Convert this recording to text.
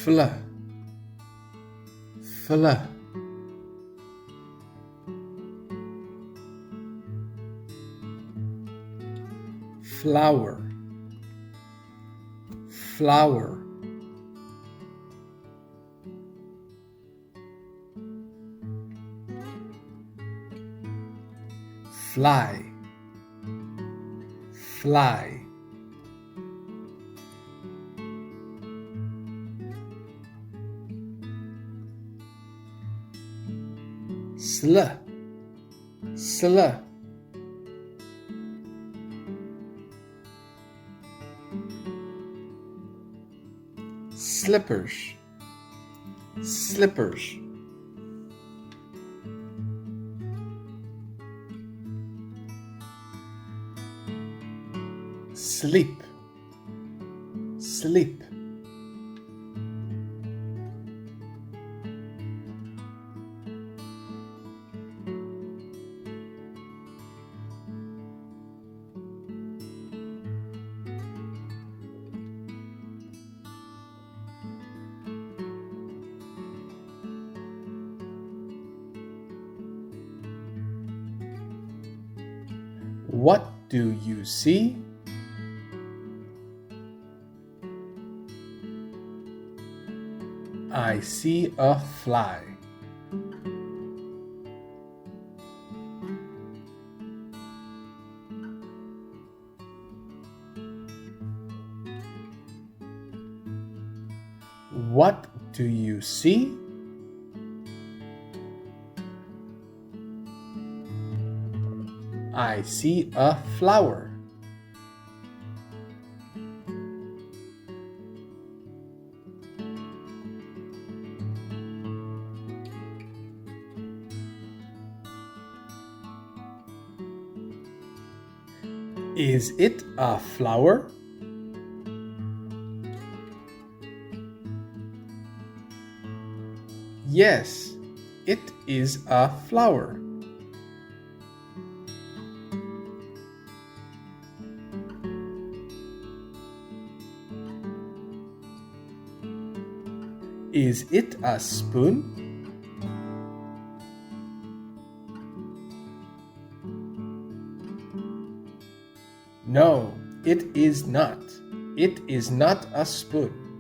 fl, fl, flower, flower, fly, fly, sl, sl, slippers, slippers, sleep, sleep, what do you see? I see a fly. What do you see? I see a flower. Is it a flower? Yes, it is a flower. Is it a spoon? No, it is not. It is not a spoon.